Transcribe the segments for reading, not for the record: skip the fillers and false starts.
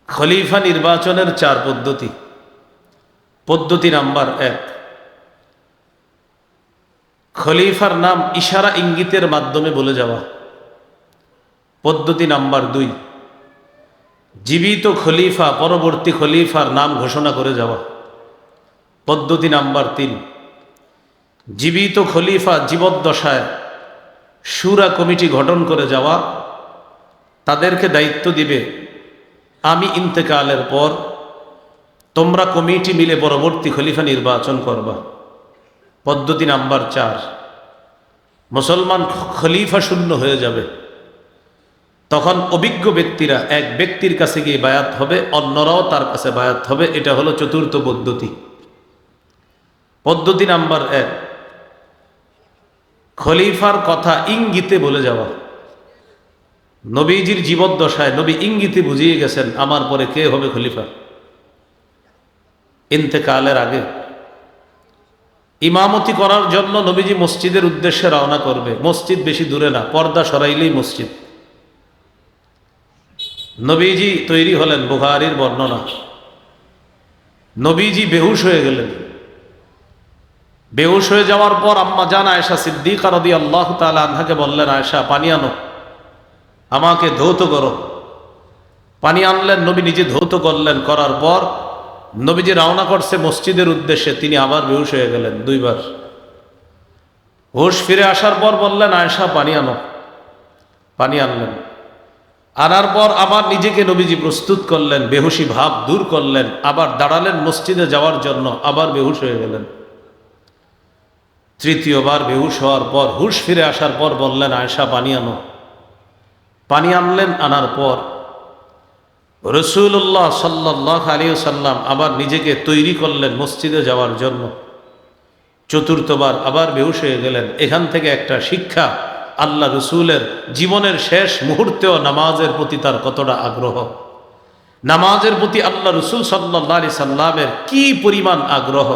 খলিফা নির্বাচনের 4 পদ্ধতি। পদ্ধতি নাম্বার 1, খলিফার নাম ইশারা ইঙ্গিতের মাধ্যমে বলে যাওয়া। পদ্ধতি নাম্বার 2, জীবিত খলিফা পরবর্তী খলিফার নাম ঘোষণা করে যাওয়া। পদ্ধতি নাম্বার 3, জীবিত খলিফা জীবদ্দশায় শুরা কমিটি গঠন করে যাওয়া, তাদেরকে দায়িত্ব দিবে আমি ইন্তেকালের পর তোমরা কমিটি মিলে পরবর্তী খলিফা নির্বাচন করবা। পদ্ধতি নাম্বার 4, মুসলমান খলিফা শূন্য হয়ে যাবে, তখন অভিজ্ঞ ব্যক্তিরা এক ব্যক্তির কাছে গিয়ে বায়াত হবে, অন্যরাও তার কাছে বায়াত হবে। এটা হলো 4র্থ পদ্ধতি। পদ্ধতি নাম্বার 1, খলিফার কথা ইঙ্গিতে বলে যাওয়া। নবীজির জীবদ্দশায় নবী ইঙ্গিতে বুঝিয়ে গেছেন আমার পরে কে হবে খলিফা। ইন্তেকালের আগে ইমামতি করার জন্য নবীজি মসজিদের উদ্দেশ্যে রওনা করবে। মসজিদ বেশি দূরে না, পর্দা সরাইলেই মসজিদ। নবীজি তৈরি হলেন, বুখারীর বর্ণনা। নবীজি বেহুশ হয়ে গেলেন। বেহুশ হয়ে যাওয়ার পর আম্মা জান আয়েশা সিদ্দিকা রাদিয়াল্লাহু তাআলা আনহাকে বললেন, আয়েশা পানি আনো, আমাকে ধৌত করো। পানি আনলেন, নবী নিজে ধৌত করলেন। করার পর নবীজি রওনা করছে মসজিদের উদ্দেশ্যে, তিনি আবার বেহুশ হয়ে গেলেন 2 বার। হুশ ফিরে আসার পর বললেন, আয়েশা পানি আনো। পানি আনলেন। আনার পর আবার নিজেকে নবীজি প্রস্তুত করলেন, বেহুশি ভাব দূর করলেন, আবার দাঁড়ালেন মসজিদে যাওয়ার জন্য, আবার বেহুশ হয়ে গেলেন। 3য়-বার বেহুশ হওয়ার পর হুশ ফিরে আসার পর বললেন, আয়েশা পানি আনো। পানি আনলেন। আনার পর রাসূলুল্লাহ সাল্লাল্লাহু আলাইহি ওয়াসাল্লাম আবার নিজেকে তৈরি করলেন মসজিদে যাওয়ার জন্য। 4র্থবার আবার বেহুশ হয়ে গেলেন। এখান থেকে একটা শিক্ষা, আল্লাহ রসুলের জীবনের শেষ মুহূর্তেও নামাজের প্রতি তার কতটা আগ্রহ, নামাজের প্রতি আল্লাহ রসুল সাল্লাল্লাহু আলাইহি সাল্লামের কি পরিমাণ আগ্রহ।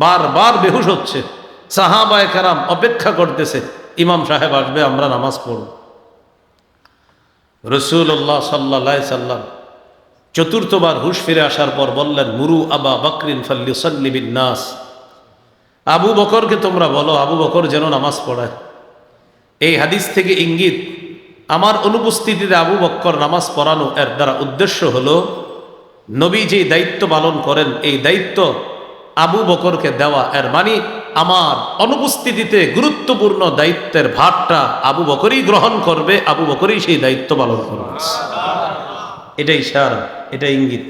বারবার বেহুশ হচ্ছে, সাহাবায়ে কেরাম অপেক্ষা করতেছে ইমাম সাহেব আসবে, আমরা নামাজ পড়ব। রাসূলুল্লাহ সাল্লাল্লাহু আলাইহি সাল্লাম 4র্থবার হুশ ফিরে আসার পর বললেন, মুরু আবা বকরিন ফাল্যুসাল্লি বিন নাস, আবু বকরকে তোমরা বলো আবু বকর যেন নামাজ পড়ায়। এই হাদিস থেকে ইঙ্গিত, আমার অনুপস্থিতিতে আবু বকর নামাজ পড়ানো, এর দ্বারা উদ্দেশ্য হলো নবী যে দায়িত্ব পালন করেন এই দায়িত্ব আবু বকরকে দেওয়া। এর মানে আমার অনুপস্থিতিতে গুরুত্বপূর্ণ দায়িত্বের ভারটা আবু বকরই গ্রহণ করবে, আবু বকরই সেই দায়িত্ব পালন করবে। এটা ইশারা, এটা ইঙ্গিত।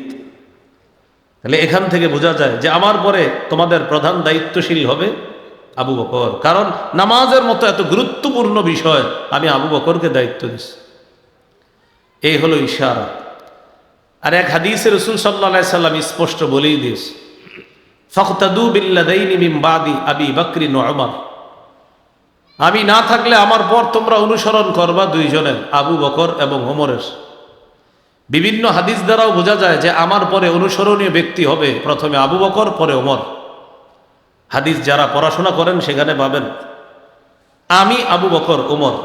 তাহলে এখান থেকে বোঝা যায় যে আমার পরে তোমাদের প্রধান দায়িত্বশীল হবে আবু বকর, কারণ নামাজের মতো এত গুরুত্বপূর্ণ বিষয় আমি আবু বকরকে দায়িত্ব দিচ্ছি। এই হলো ইশারা। আর এক হাদিসে রাসূল সাল্লাল্লাহু আলাইহি সাল্লাম স্পষ্ট বলেই দিয়েছে, ফাকতাদু বিল্লাযাইনি মিন বাদি আবি বকর ওয়া উমর, আমি না থাকলে আমার পর তোমরা অনুসরণ করবা 2 জনের, আবু বকর এবং ওমরের। বিভিন্ন হাদিস দ্বারাও বোঝা যায় যে আমার পরে অনুসরণীয় ব্যক্তি হবে প্রথমে আবু বকর, পরে ওমর। হাদিস যারা পড়াশোনা করেন সেখানে পাবেন, আমি আবু বকর ওমর।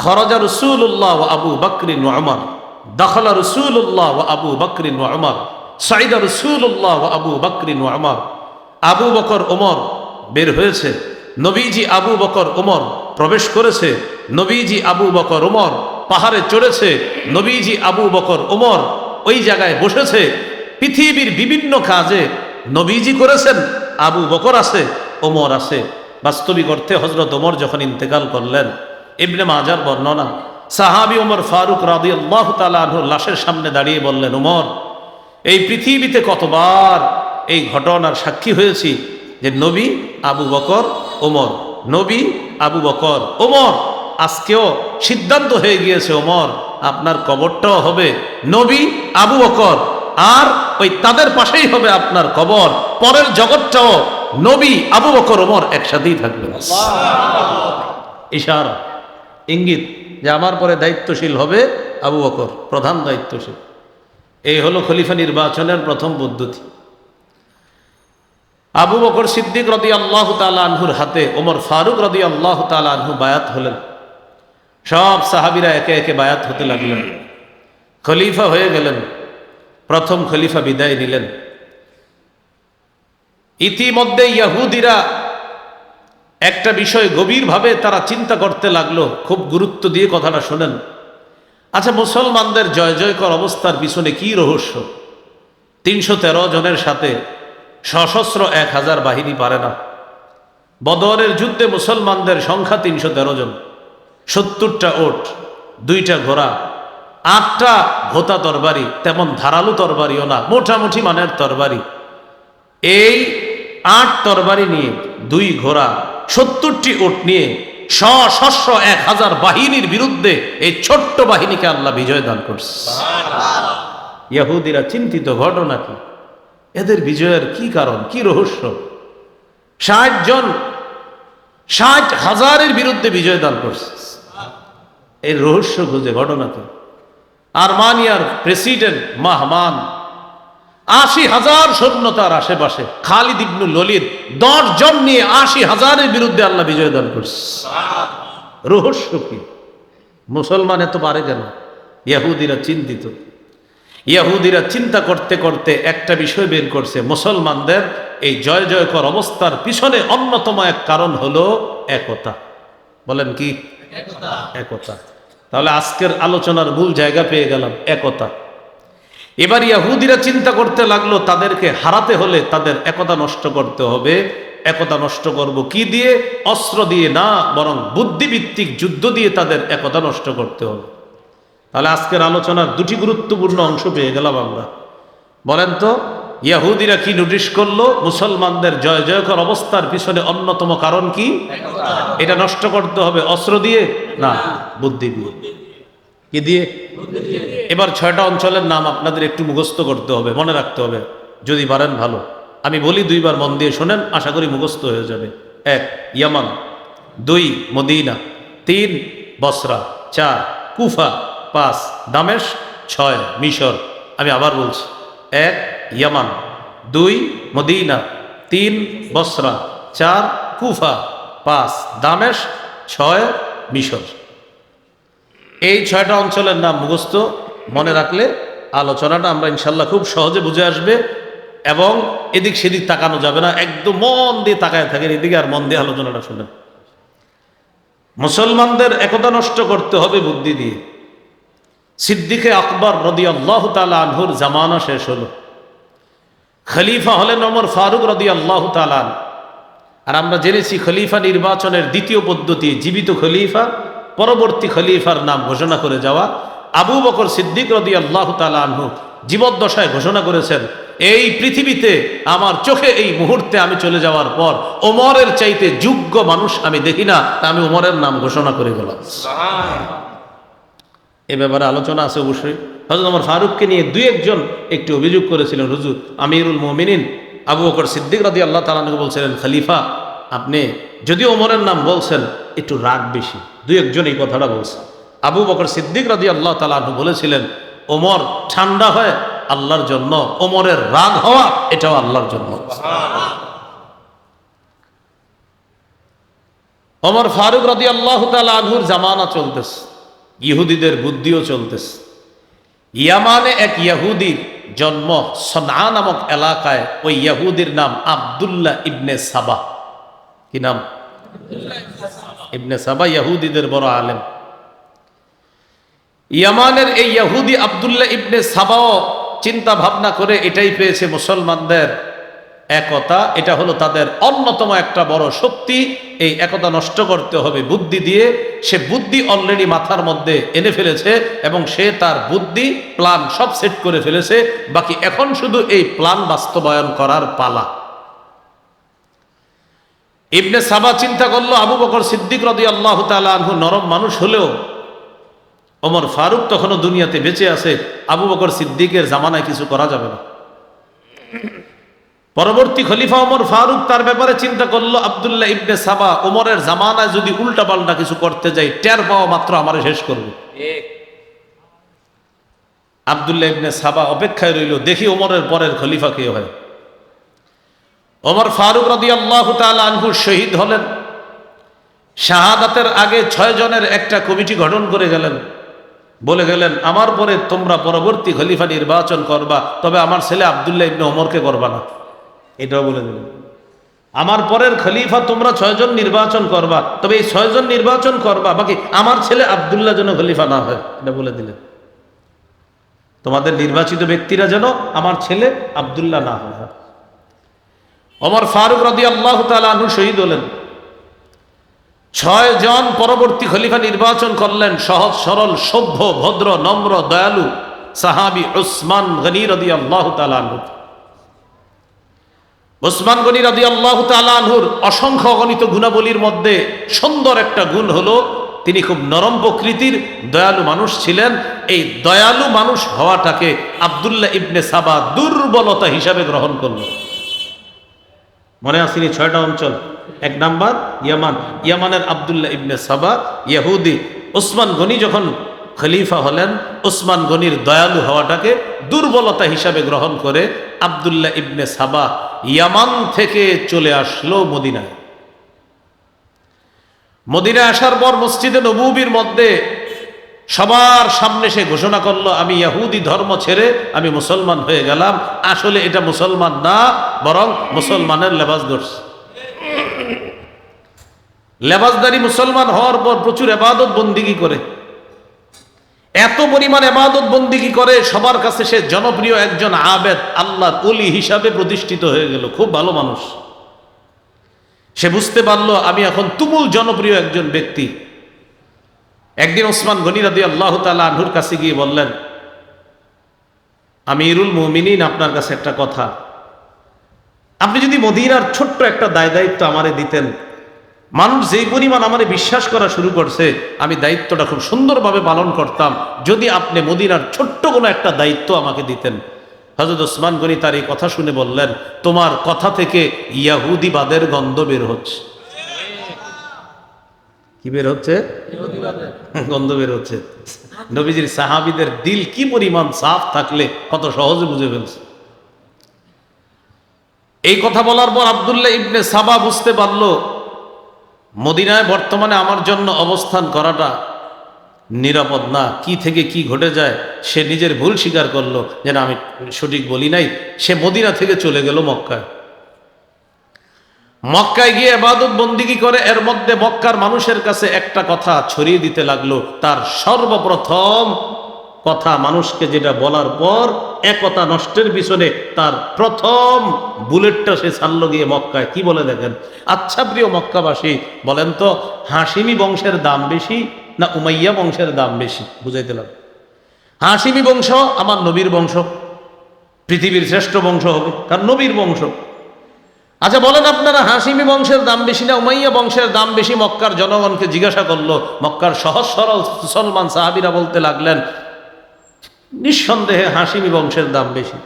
খরাজা রাসূলুল্লাহ ওয়া আবু বকর ওয়া উমর, দাখালা রাসূলুল্লাহ ওয়া আবু বকর ওয়া উমর, সাইদা রাসূলুল্লাহ ওয়া আবু বকর ওয়া উমর। আবু বকর ওমর বের হয়েছে, নবীজি আবু বকর ওমর প্রবেশ করেছে, নবীজি আবু বকর ওমর পাহাড়ে চড়েছে, নবীজি আবু বকর ওমর ওই জায়গায় বসেছে। পৃথিবীর বিভিন্ন কাজে নবীজি করেছেন, আবু বকর আছে, ওমর আছে। বাস্তবিক অর্থে হযরত ওমর যখন ইন্তেকাল করলেন, ইবনে মাজার বর্ণনা, সাহাবী ওমর ফারুক রাদিয়াল্লাহু তাআলা আনহু লাশের সামনে দাঁড়িয়ে বললেন, ওমর, এই পৃথিবীতে কতবার এই ঘটনার সাক্ষী হয়েছি যে নবী আবু বকর ওমর, নবী আবু বকর ওমর। আজকেও সিদ্ধান্ত হয়ে গিয়েছে ওমর, আপনার কবরটাও হবে নবী আবু বকর, আর ওই তাদের পাশেই হবে আপনার কবর। পরের জগৎটাও নবী আবু বকর ওমর একসাথেই থাকবে। ইশারা, ইঙ্গিত যে আমার পরে দায়িত্বশীল হবে আবু বকর, প্রধান দায়িত্বশীল। এই হলো খলিফা নির্বাচনের প্রথম পদ্ধতি। আবু বকর সিদ্দিক রাদিয়াল্লাহু তাআলা আনহুর হাতে ওমর ফারুক রাদিয়াল্লাহু তাআলা আনহু বায়াত হলেন। সব সাহাবীরা একে একে বায়াত হতে লাগলেন, খলিফা হয়ে গেলেন। প্রথম খলিফা বিদায় নিলেন। ইতিমধ্যে ইহুদিরা একটা বিষয় গভীরভাবে তারা চিন্তা করতে লাগলো, খুব গুরুত্ব দিয়ে কথাটা শোনেন। আচ্ছা, মুসলমানদের জয় জয়কর অবস্থার পিছনে কি রহস্য? 313 জনের সাথে সশস্ত্র 1000 বাহিনী পারে না। বদরের যুদ্ধে মুসলমানদের সংখ্যা 313 জন, 70টা ওট, 2টা ঘোড়া, 8টা ভোতা তরবারি, তেমন ধারালো তরবারিও না, মোটামুটি মানের তরবারি। এই 8 তরবারি নিয়ে, 2 ঘোড়া, 70টি ওট নিয়ে সশস্ত্র 1000 বাহিনীর বিরুদ্ধে এই ছোট্ট বাহিনীকে আল্লাহ বিজয় দান করছে। ইহুদিরা চিন্তিত, ঘটনা কি? এদের বিজয়ের কি কারণ, কি রহস্য? 60,000-এর বিরুদ্ধে বিজয় দান করছে। এই রহস্য খুঁজে, ঘটনা কি? আর্মানিয়ার প্রেসিডেন্ট মাহমান 80,000 সৈন্য তার আশেপাশে, খালিদ ইবনুল ওলীদ 10 জন নিয়ে 80,000-এর বিরুদ্ধে আল্লাহ বিজয় দান করছে। রহস্য কি? মুসলমান এত পারে কেন? ইহুদিরা চিন্তিত। ইহুদিরা চিন্তা করতে করতে একটা বিষয় বের করছে, মুসলমানদের এই জয় জয়কর অবস্থার পিছনে অন্যতম এক কারণ হলো একতা। বলেন কি? একতা। তাহলে আজকের আলোচনার মূল জায়গা পেয়ে গেলাম, একতা। এবার ইহুদিরা চিন্তা করতে লাগলো, তাদেরকে হারাতে হলে তাদের একতা নষ্ট করতে হবে। একতা নষ্ট করব কি দিয়ে? অস্ত্র দিয়ে না, বরং বুদ্ধিভিত্তিক যুদ্ধ দিয়ে তাদের একতা নষ্ট করতে হবে। তাহলে আজকের আলোচনার 2টি গুরুত্বপূর্ণ অংশ পেয়ে গেলাম আমরা। বলেন তো, ইহুদিরা কি নোটিশ করলো? মুসলমানদের জয় জয়কর অবস্থার পিছনে অন্যতম কারণ কি? এটা নষ্ট করতে হবে অস্ত্র দিয়ে না, বুদ্ধি দিয়ে। কি দিয়ে? এবার 6টা অঞ্চলের নাম আপনাদের একটু মুখস্থ করতে হবে, মনে রাখতে হবে, যদি পারেন ভালো। আমি বলি 2 বার মন দিয়ে শোনেন, আশা করি মুখস্থ হয়ে যাবে। 1 ইয়ামান, 2 মদিনা, 3 বসরা, 4 কুফা, 5 দামেশ, 6 মিশর। আমি আবার বলছি, 1 ইয়ামান, 2 মদিনা, 3 বসরা, 4 কুফা, 5 দামেশ, 6 মিশর। এই 6টা অঞ্চলের নাম মুখস্থ মনে রাখলে আলোচনাটা আমরা ইনশাল্লাহ খুব সহজে বুঝে আসবে, এবং এদিক সেদিক তাকানো যাবে না, একদম মন দিয়ে তাকায় থাকেন এদিকে, আর মন দিয়ে আলোচনাটা শুনেন। মুসলমানদের একতা নষ্ট করতে হবে বুদ্ধি দিয়ে। সিদ্দিকে আকবর রাদিয়াল্লাহু তাআলা আনহুর জামানা শেষ হলো, খলিফা হলেন ওমর ফারুক রাদিয়াল্লাহু তাআলা আনহু। আর আমরা জেনেছি খলিফা নির্বাচনের 2য় পদ্ধতি জীবিত খলিফা, পরবর্তী খলিফার নাম ঘোষণা করে যাওয়া। আবু বকর সিদ্দিক রাদিয়াল্লাহু তাআলা আনহু জীবদ্দশায় ঘোষণা করেছেন, এই পৃথিবীতে আমার চোখে এই মুহূর্তে আমি চলে যাওয়ার পর ওমরের চাইতে যোগ্য মানুষ আমি দেখি না, তা আমি ওমরের নাম ঘোষণা করে গেলাম। এ ব্যাপারে আলোচনা আছে অবশ্যই। হযরত ওমর ফারুককে নিয়ে 2-1 জন একটু অভিযোগ করেছিলেন, হুজুর আমিরুল মুমিনিন আবু বকর সিদ্দিক রাদিয়াল্লাহু তাআলা আনহু বলছিলেন, খলিফা আপনি যদিও ওমরের নাম বলছেন একটু রাগ বেশি। 2-1 জন এই কথাটা বলছে। আবু বকর সিদ্দিক রাদিয়াল্লাহু তাআলা আনহু বলেছিলেন, ওমর ঠান্ডা হয় আল্লাহর জন্য, ওমরের রাগ হওয়া এটাও আল্লাহর জন্য। ওমর ফারুক রাদিয়াল্লাহু তাআলা আনহুর জামানা চলতেছে, ইহুদিদের বুদ্ধিও চলতেছে। ইয়ামানে এক ইহুদির জন্ম, সনআ নামক এলাকায়। ওই ইহুদির নাম আব্দুল্লাহ ইবনে সাবা। কি নাম? ইবনে সাবা ইহুদিদের বড় আলেম। ইয়ামানের এই ইহুদি আব্দুল্লাহ ইবনে সাবাও চিন্তা ভাবনা করে এটাই পেয়েছে, মুসলমানদের একতা, এটা হলো তাদের অন্যতম একটা বড় শক্তি। এই একতা নষ্ট করতে হবে বুদ্ধি দিয়ে। সে বুদ্ধি অলরেডি মাথার মধ্যে এনে ফেলেছে, এবং সে তার বুদ্ধি প্ল্যান সব সেট করে ফেলেছে। বাকি এখন শুধু এই প্ল্যান বাস্তবায়ন করার পালা। ইবনে সাবা চিন্তা করলো, আবু বকর সিদ্দিক রাদিয়াল্লাহু তাআলা আনহু নরম মানুষ হলেও ওমর ফারুক তখনও দুনিয়াতে বেঁচে আছে, আবু বকর সিদ্দিকের জামানায় কিছু করা যাবে না। পরবর্তী খলিফা ওমর ফারুক তার ব্যাপারে চিন্তা করলো, আব্দুল্লাহ ইবনে সাবা ওমরের জামানায় যদি উল্টা পাল্টা কিছু করতে যাই, টের পাওয়া মাত্র আমারে শেষ করবে। আব্দুল্লাহ ইবনে সাবা অপেক্ষায় রইল, দেখি ওমরের পরের খলিফা কে হয়। ওমর ফারুক রাদিয়াল্লাহু তাআলা আনহু শহীদ হলেন। শাহাদাতের আগে 6 জনের একটা কমিটি গঠন করে গেলেন। বলে গেলেন, আমার পরে তোমরা পরবর্তী খলিফা নির্বাচন করবা, তবে আমার ছেলে আব্দুল্লাহ ইবনে ওমরকে করবা না। এটাও বলে দিলেন, আমার পরের খলিফা তোমরা 6 জন নির্বাচন করবা, তবে এই 6 জন নির্বাচন করবা, বাকি আমার ছেলে আব্দুল্লাহ যেন খলিফা না হয়, এটা বলে দিলেন। তোমাদের নির্বাচিত ব্যক্তিরা যেন আমার ছেলে আব্দুল্লাহ না হয়। ওমর ফারুক রাদিয়াল্লাহু তাআলা আনহু শহীদ হলেন। 6 জন পরবর্তী খলিফা নির্বাচন করলেন, সহজ সরল সভ্য ভদ্র নম্র দয়ালু সাহাবী উসমান গনি রাদিয়াল্লাহু তাআলা আনহু। উসমান গনি রাদিয়াল্লাহু তাআলা আনহুর অসংখ্য অগণিত গুণাবলীর মধ্যে সুন্দর একটা গুণ হলো তিনি খুব নরম প্রকৃতির দয়ালু মানুষ ছিলেন। এই দয়ালু মানুষ হওয়াটাকে আব্দুল্লাহ ইবনে সাবা দুর্বলতা হিসাবে গ্রহণ করল। মনে আসেনি 6টা অঞ্চল? 1 নাম্বার ইয়ামান, ইয়ামানের আব্দুল্লাহ ইবনে সাবা ইহুদি। উসমান গনি যখন খলিফা হলেন, উসমান গনির দয়ালু হওয়াটাকে দুর্বলতা হিসাবে গ্রহণ করে আব্দুল্লাহ ইবনে সাবা ইয়ামান থেকে চলে আসলো মদিনায়। মদিনায় আসার পর মসজিদে নববীর মধ্যে সবার সামনে সে ঘোষণা করলো, আমি ইহুদি ধর্ম ছেড়ে আমি মুসলমান হয়ে গেলাম। আসলে এটা মুসলমান না, বরং মুসলমানের লেবাস ধরছে। লেবাসদারি মুসলমান হওয়ার পর প্রচুর ইবাদত বন্দিগি করে, এত পরিমাণ ইবাদত বন্দিগি করে সবার কাছে সে জনপ্রিয় একজন আবেদ, আল্লাহর ওলি হিসাবে প্রতিষ্ঠিত হয়ে গেল। খুব ভালো মানুষ। সে বুঝতে পারলো আমি এখন তুমুল জনপ্রিয় একজন ব্যক্তি। একদিন ওসমান গনি রাদিয়াল্লাহু তাআলা আনহুর কাছে গিয়ে বললেন, আমিরুল মুমিনিন, আপনার কাছে একটা কথা। আপনি যদি মদিনার ছোট্ট একটা দায় দায়িত্ব আমারে দিতেন, মানুষ যেই পরিমাণ আমারে বিশ্বাস করা শুরু করছে, আমি দায়িত্বটা খুব সুন্দরভাবে পালন করতাম যদি আপনি মদিনার ছোট্ট কোনো একটা দায়িত্ব আমাকে দিতেন। হযরত ওসমান গনি তার এই কথা শুনে বললেন, তোমার কথা থেকে ইহুদিবাদের গন্ধ বের হচ্ছে। কি বের হচ্ছে? গন্ধ বের হচ্ছে। নবীজির সাহাবীদের দিল কি পরিমাণ সাফ থাকলে কত সহজে বুঝে ফেলছে। এই কথা বলার পর আব্দুল্লাহ ইবনে সাবা বুঝতে পারলো মদিনায় বর্তমানে আমার জন্য অবস্থান করাটা নিরাপদ না। কি থেকে কি ঘটে যায় সে নিজের ভুল স্বীকার করলো, যেন আমি সঠিক বলি নাই। সে মদিনা থেকে চলে গেল মক্কায়। মক্কায় গিয়ে ইবাদত বন্দিগি করে, এর মধ্যে মক্কার মানুষের কাছে একটা কথা ছড়িয়ে দিতে লাগলো। তার সর্বপ্রথম কথা, মানুষকে যেটা বলার পর একতা নষ্টের পিছনে তার প্রথম বুলেটটা সে ছাড়লো গিয়ে মক্কায়। কি বলে দেখেন? আচ্ছা প্রিয় মক্কাবাসী, বলেন তো হাশিমি বংশের দাম বেশি না উমাইয়া বংশের দাম বেশি? বুঝাইতে লাগলো। হাশিমি বংশ আমার নবীর বংশ, পৃথিবীর শ্রেষ্ঠ বংশ হবে, কারণ নবীর বংশ। আচ্ছা বলেন আপনারা, হাশিমি বংশের দাম বেশি না উমাইয়া বংশের দাম বেশি? মক্কার জনগণকে জিজ্ঞাসা করলো। মক্কার সহজ সরল মুসলমান সাহাবীরা বলতে লাগলেন, নিঃসন্দেহে হাশিমি বংশের দাম বেশি।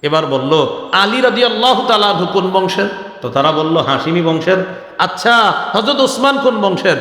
এবার বলল, আলী রাদিয়াল্লাহু তাআলা কোন বংশের? তো তারা বলল হাশিমি বংশের। আচ্ছা হযরত ওসমান কোন বংশের?